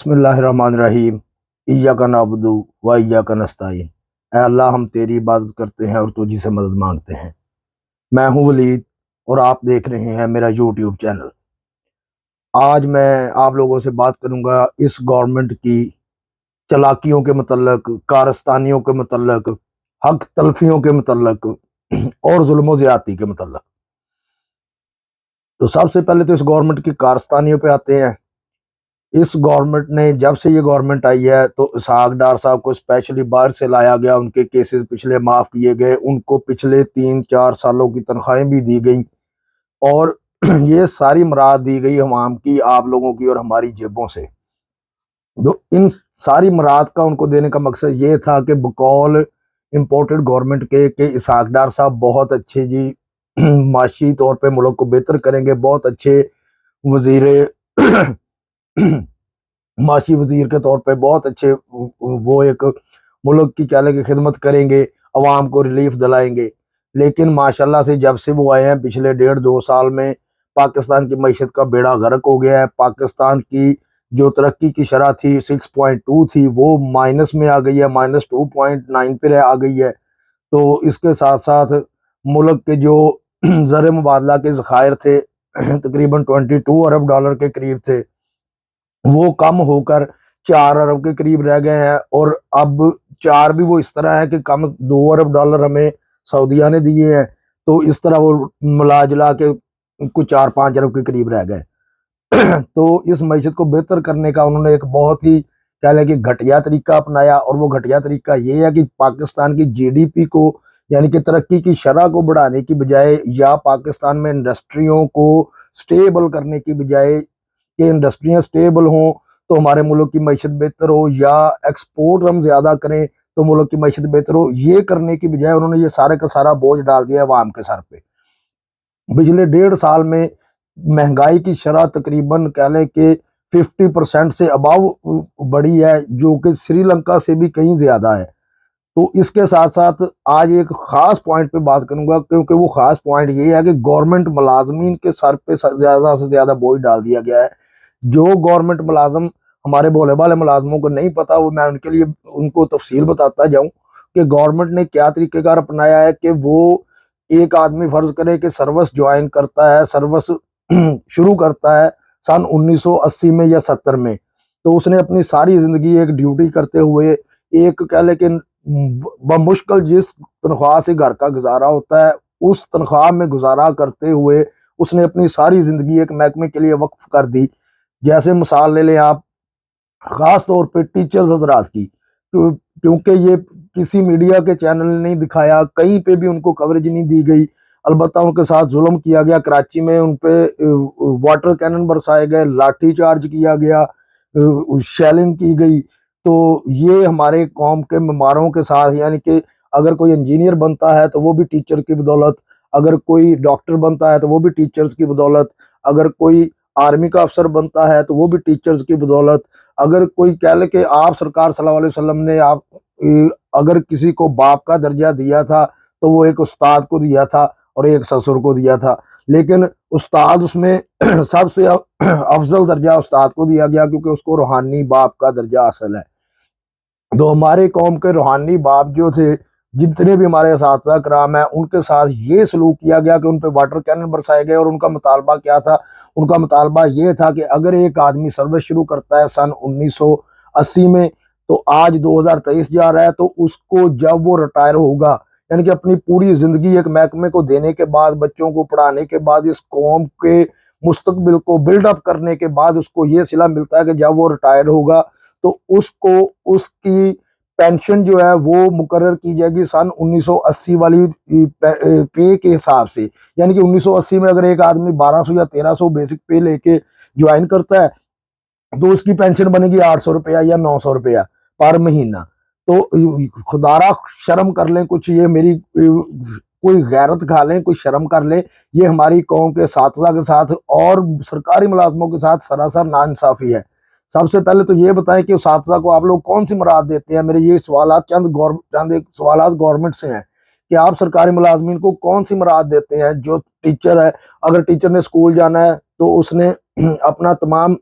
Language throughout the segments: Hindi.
बिस्मिल्लाहिर्रहमानिर्रहीम। इय्याका नअबुदु व इय्याका नस्तईन। ऐ अल्लाह, हम तेरी इबादत करते हैं और तुझी से मदद मांगते हैं। मैं हूँ वलीद और आप देख रहे हैं मेरा यूट्यूब चैनल। आज मैं आप लोगों से बात करूंगा इस गवर्नमेंट की चालाकियों के मतलब, कारस्तानियों के मतलब, हक तलफियों के मतलब और जुल्म ज्यादती के मतलब। तो सबसे पहले तो इस गवर्नमेंट की कारस्तानियों पे आते हैं। इस गवर्नमेंट ने, जब से ये गवर्नमेंट आई है, तो इसहाक डार साहब को स्पेशली बाहर से लाया गया, उनके केसेस पिछले माफ किए गए, उनको पिछले 3-4 सालों की तनख्वाहें भी दी गई और ये सारी मराद दी गई हमाम की, आप लोगों की और हमारी जेबों से। तो इन सारी मराद का उनको देने का मकसद ये था कि बकौल इम्पोर्टेड गवर्नमेंट के इसहाक डार साहब बहुत अच्छे जी माशी तौर पे मुल्क को बेहतर करेंगे, बहुत अच्छे वजीर माशी वजीर के तौर पे बहुत अच्छे वो एक मुल्क की क्या लगे खिदमत करेंगे, अवाम को रिलीफ दिलाएंगे। लेकिन माशाल्लाह से जब से वो आए हैं पिछले 1.5-2 साल में पाकिस्तान की मईशत का बेड़ा गर्क हो गया है। पाकिस्तान की जो तरक्की की शरह थी 6.2 थी, वो माइनस में आ गई है, -2.9 पे आ गई है। तो इसके साथ साथ मुल्क के जो ज़र मुबादला के ज़खायर थे तकरीबन $22 अरब के करीब थे, वो कम होकर 4 अरब के करीब रह गए हैं। और अब चार भी वो इस तरह है कि कम $2 अरब हमें सऊदिया ने दिए हैं, तो इस तरह वो मिला जुला के कुछ 4-5 अरब के करीब रह गए। तो इस मईशत को बेहतर करने का उन्होंने एक बहुत ही कह लें कि घटिया तरीका अपनाया, और वो घटिया तरीका ये है कि पाकिस्तान की जीडीपी को, यानी कि तरक्की की शरह को बढ़ाने की बजाय, या पाकिस्तान में इंडस्ट्रियों को स्टेबल करने की बजाय कि इंडस्ट्रियाँ स्टेबल हों तो हमारे मुल्क की मईशत बेहतर हो, या एक्सपोर्ट हम ज़्यादा करें तो मुल्क की मईशत बेहतर हो, ये करने की बजाय उन्होंने ये सारे का सारा बोझ डाल दिया है अवाम के सर पे। पिछले 1.5 साल में महंगाई की शरह तकरीबन कह लें कि 50% से अबव बढ़ी है, जो कि श्रीलंका से भी कहीं ज़्यादा है। तो इसके साथ साथ आज एक ख़ास पॉइंट पे बात करूंगा, क्योंकि वो ख़ास पॉइंट ये है कि गवर्नमेंट मुलाजमीन के सर पे ज़्यादा से ज़्यादा बोझ डाल दिया गया है। जो गवर्नमेंट मुलाजम, हमारे भोले भाले मुलाजमों को नहीं पता, वो मैं उनके लिए उनको तफसील बताता जाऊं कि गवर्नमेंट ने क्या तरीक़ेकार अपनाया है। कि वो एक आदमी फ़र्ज़ करे कि सर्विस ज्वाइन करता है, सर्विस शुरू करता है सन 1980 में या 70 में, तो उसने अपनी सारी ज़िंदगी एक ड्यूटी करते हुए, एक कह लें कि बमुश्किल जिस तनख्वाह से घर का गुजारा होता है, उस तनख्वाह में गुजारा करते हुए उसने अपनी सारी ज़िंदगी एक महकमे के लिए वक्फ कर दी। जैसे मिसाल ले लें आप, ख़ास तौर पे टीचर्स हज़रात की, क्योंकि ये किसी मीडिया के चैनल ने नहीं दिखाया, कहीं पे भी उनको कवरेज नहीं दी गई। अलबत्ता उनके साथ जुल्म किया गया, कराची में उन पे वाटर कैनन बरसाए गए, लाठी चार्ज किया गया, शेलिंग की गई। तो ये हमारे कौम के मेम्बरों के साथ, यानी कि अगर कोई इंजीनियर बनता है तो वो भी टीचर की बदौलत, अगर कोई डॉक्टर बनता है तो वो भी टीचर्स की बदौलत, अगर कोई आर्मी का अफसर बनता है तो वो भी टीचर्स की बदौलत, अगर कोई कह ले कि आप सरकार सल्लल्लाहु अलैहि वसल्लम ने आप अगर किसी को बाप का दर्जा दिया था तो वो एक उस्ताद को दिया था और एक ससुर को दिया था। लेकिन उस्ताद उसमें सबसे अफजल दर्जा उस्ताद को दिया गया, क्योंकि उसको रूहानी बाप का दर्जा हासिल है। तो हमारे कौम के रूहानी बाप जो थे, जितने भी हमारे असातिज़ा कराम हैं, उनके साथ ये सलूक किया गया कि उन पे वाटर कैनन बरसाए गए। और उनका मुतालबा क्या था? उनका मुतालबा ये था कि अगर एक आदमी सर्विस शुरू करता है सन 1980 में, तो आज 2023 जा रहा है, तो उसको जब वो रिटायर होगा, यानी कि अपनी पूरी ज़िंदगी एक महकमे को देने के बाद, बच्चों को पढ़ाने के बाद, इस कौम के मुस्तकबिल को बिल्डअप करने के बाद, उसको ये सिला मिलता है कि जब वो रिटायर होगा तो उसको उसकी पेंशन जो है वो मुकर्रर की जाएगी सन 1980 वाली पे के हिसाब से। यानी कि 1980 में अगर एक आदमी 1200 या 1300 बेसिक पे लेके ज्वाइन करता है, तो उसकी पेंशन बनेगी 800 रुपया या 900 रुपया पर महीना। तो खुदारा शर्म कर लें कुछ, ये मेरी कोई गैरत खा लें, कोई शर्म कर लें। ये हमारी कौम के साथी के साथ और सरकारी मुलाजमों के साथ सरासर नाइंसाफी है। सबसे पहले तो ये बताएं कि साथी को आप लोग कौन सी मुराद देते हैं। मेरे ये सवाल चंद एक सवाल गवर्नमेंट से हैं कि आप सरकारी मुलाजमीन को कौन सी मुराद देते हैं। जो टीचर है, अगर टीचर ने स्कूल जाना है तो उसने अपना तमाम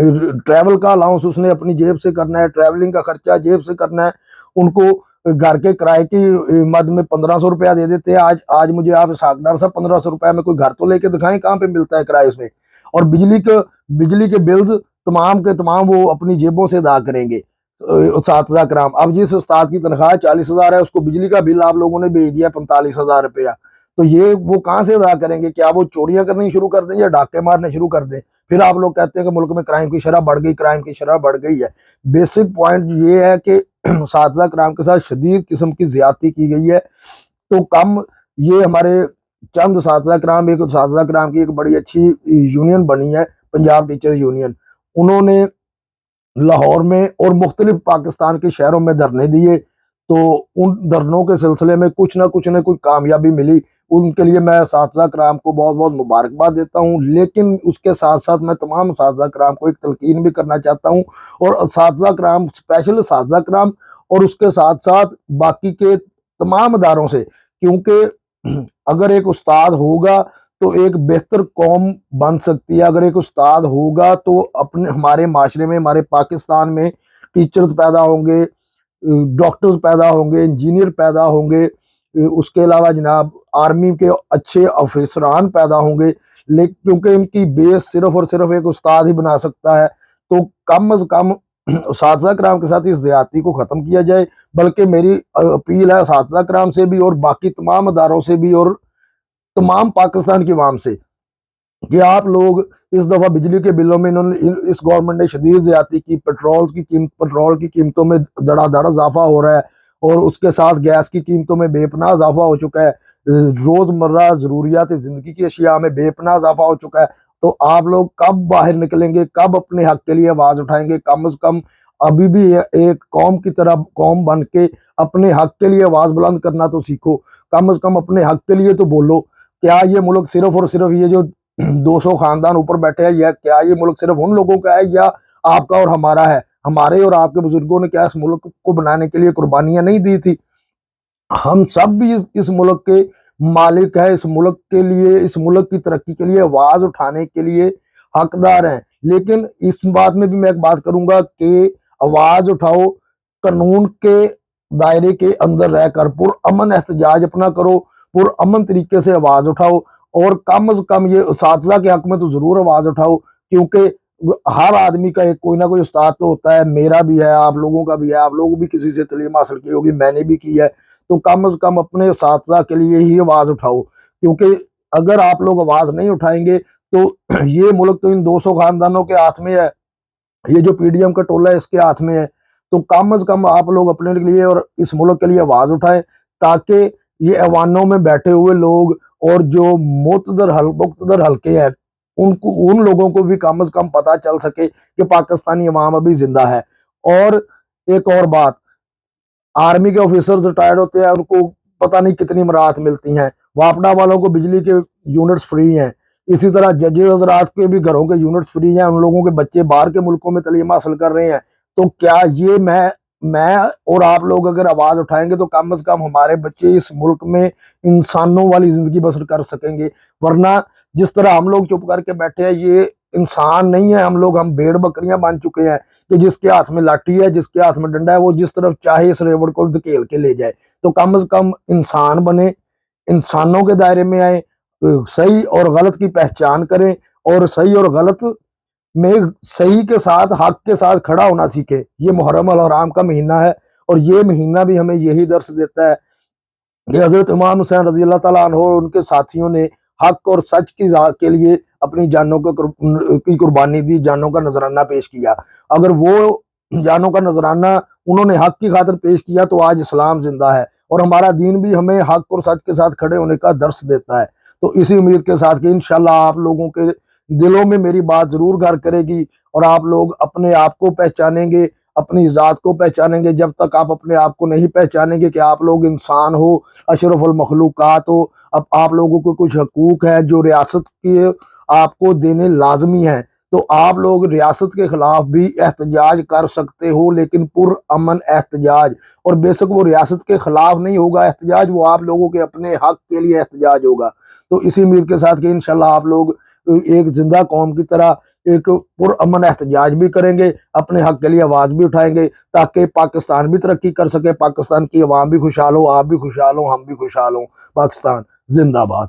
ट्रैवल का अलाउंस उसने अपनी जेब से करना है, ट्रैवलिंग का खर्चा जेब से करना है। उनको घर के किराए की मद में 1500 रुपया दे देते हैं। आज मुझे आप सागदार साहब 1500 रुपया में कोई घर तो लेके दिखाएं, कहाँ पे मिलता है किराए उसमें। और बिजली के बिल्स तमाम के तमाम वो अपनी जेबों से अदा करेंगे। 7,000 ग्राम। अब जिस उस्ताद की तनख्वाह 40,000 है, उसको बिजली का बिल आप लोगों ने भेज दिया 45,000 रुपया। तो ये वो कहाँ से अदा करेंगे? क्या वो चोरियां करनी शुरू कर दें या डाके मारने शुरू कर दें? फिर आप लोग कहते हैं कि मुल्क में क्राइम की शरह बढ़ गई, क्राइम की शरह बढ़ गई है। बेसिक पॉइंट ये है कि 7,000 ग्राम के साथ शदीद किस्म की ज्यादती की गई है। तो कम ये हमारे चंद 7,000 ग्राम, एक 7,000 ग्राम की एक बड़ी अच्छी यूनियन बनी है, पंजाब टीचर यूनियन। उन्होंने लाहौर में और मुख्तलिफ पाकिस्तान के शहरों में धरने दिए। तो उन धरनों के सिलसिले में कुछ ना कुछ कामयाबी मिली। उनके लिए मैं 7,000 ग्राम को बहुत बहुत मुबारकबाद देता हूँ। लेकिन उसके साथ साथ मैं तमाम 7,000 ग्राम को एक तलकीन भी करना चाहता हूँ। और 7,000 ग्राम, स्पेशल 7,000 ग्राम और उसके साथ साथ बाकी के तमाम अदारों से, क्योंकि अगर एक उस्ताद होगा तो एक बेहतर कौम बन सकती है। अगर एक उस्ताद होगा तो अपने हमारे माशरे में, हमारे पाकिस्तान में टीचर्स पैदा होंगे, डॉक्टर्स पैदा होंगे, इंजीनियर पैदा होंगे, उसके अलावा जनाब आर्मी के अच्छे ऑफिसरान पैदा होंगे। लेकिन क्योंकि इनकी बेस सिर्फ और सिर्फ एक उस्ताद ही बना सकता है। तो कम अज कम 7,000 ग्राम के साथ इस ज्यादती को खत्म किया जाए। बल्कि मेरी अपील है 7,000 ग्राम से भी और बाकी तमाम अदारों से भी और तमाम पाकिस्तान की आवाम से कि आप लोग इस दफा बिजली के बिलों में इन्होंने इस गवर्नमेंट ने शदीद ज्यादती की। पेट्रोल की कीमतों में धड़ाधड़ इजाफा हो रहा है और उसके साथ गैस की कीमतों में बेपनाह इजाफा हो चुका है। रोजमर्रा जरूरियात जिंदगी की अशिया में बेपनाह इजाफा हो चुका है। तो आप लोग कब बाहर निकलेंगे, कब अपने हक के लिए आवाज उठाएंगे? कम से कम अभी भी एक कौम की तरह कौम बन के अपने हक के लिए आवाज बुलंद करना तो सीखो। कम से कम अपने हक के लिए तो बोलो। क्या ये मुल्क सिर्फ और सिर्फ ये जो 200 खानदान ऊपर बैठे हैं, या क्या ये मुल्क सिर्फ उन लोगों का है या आपका और हमारा है? हमारे और आपके बुजुर्गों ने क्या इस मुल्क को बनाने के लिए कुर्बानियां नहीं दी थी? हम सब भी इस मुल्क के मालिक है। इस मुल्क के लिए, इस मुल्क की तरक्की के लिए आवाज उठाने के लिए हकदार हैं। लेकिन इस बात में भी मैं एक बात करूंगा कि आवाज उठाओ, कानून के दायरे के अंदर रहकर पुरअमन एहतजाज अपना करो, पुरअमन तरीके से आवाज उठाओ। और कम से कम ये साथला के हक में तो जरूर आवाज उठाओ, क्योंकि हर आदमी का एक कोई ना कोई उस्ताद तो होता है। मेरा भी है, आप लोगों का भी है। आप लोग भी किसी से तालीम हासिल की होगी, मैंने भी की है। तो कम से कम अपने साथला के लिए ही आवाज उठाओ, क्योंकि अगर आप लोग आवाज नहीं उठाएंगे तो ये मुल्क तो इन 200 खानदानों के हाथ में है, ये जो पीडीएम का टोला है इसके हाथ में है। तो कम से कम आप लोग अपने लिए और इस मुल्क के लिए आवाज उठाएं, ताकि ये ऐवानों में बैठे हुए लोग और जो मुक्तदर हल्के हैं, उनको, उन लोगों को भी कम से कम पता चल सके कि पाकिस्तानी अवाम अभी जिंदा है। और एक और बात, आर्मी के ऑफिसर्स रिटायर्ड होते हैं, उनको पता नहीं कितनी मराहत मिलती हैं। वापडा वालों को बिजली के यूनिट्स फ्री हैं। इसी तरह जजेस हजरात के भी घरों के यूनिट्स फ्री हैं। उन लोगों के बच्चे बाहर के मुल्कों में तालीम हासिल कर रहे हैं। तो क्या ये मैं और आप लोग अगर आवाज उठाएंगे तो कम से कम हमारे बच्चे इस मुल्क में इंसानों वाली जिंदगी बसर कर सकेंगे। वरना जिस तरह हम लोग चुप करके बैठे हैं, ये इंसान नहीं है। हम भेड़ बकरियां बन चुके हैं कि जिसके हाथ में लाठी है, जिसके हाथ में डंडा है, वो जिस तरफ चाहे इस रेवड़ को धकेल के ले जाए। तो कम से कम इंसान बने, इंसानों के दायरे में आए, सही और गलत की पहचान करें और सही और गलत में सही के साथ, हक के साथ खड़ा होना सीखे। ये मुहर्रम अल हराम का महीना है और ये महीना भी हमें यही दर्श देता है। ये हजरत इमाम हुसैन रजी अल्लाह ताला अन्हो और उनके साथियों ने हक और सच की के लिए अपनी जानों की कुर्बानी दी, जानों का नजराना पेश किया। अगर वो जानों का नजराना उन्होंने हक की खातिर पेश किया तो आज इस्लाम जिंदा है और हमारा दीन भी हमें हक और सच के साथ खड़े होने का दर्श देता है। तो इसी उम्मीद के साथ कि इंशाल्लाह आप लोगों के दिलों में मेरी बात जरूर घर करेगी और आप लोग अपने आप को पहचानेंगे, अपनी ज़ात को पहचानेंगे। जब तक आप अपने आप को नहीं पहचानेंगे कि आप लोग इंसान हो, अशरफुल मखलूकात हो, अब आप लोगों को कुछ हकूक है जो रियासत के आपको देने लाजमी है, तो आप लोग रियासत के खिलाफ भी एहतजाज कर सकते हो, लेकिन पुरअमन एहतजाज। और बेशक वो रियासत के खिलाफ नहीं होगा एहतजाज, वो आप लोगों के अपने हक के लिए एहतजाज होगा। तो इसी उम्मीद के साथ कि इंशाल्लाह आप लोग एक जिंदा कौम की तरह एक पुरअमन एहतजाज भी करेंगे, अपने हक के लिए आवाज भी उठाएंगे, ताकि पाकिस्तान भी तरक्की कर सके, पाकिस्तान की आवाम भी खुशहाल हो, आप भी खुशहाल हो, हम भी खुशहाल हो। पाकिस्तान जिंदाबाद।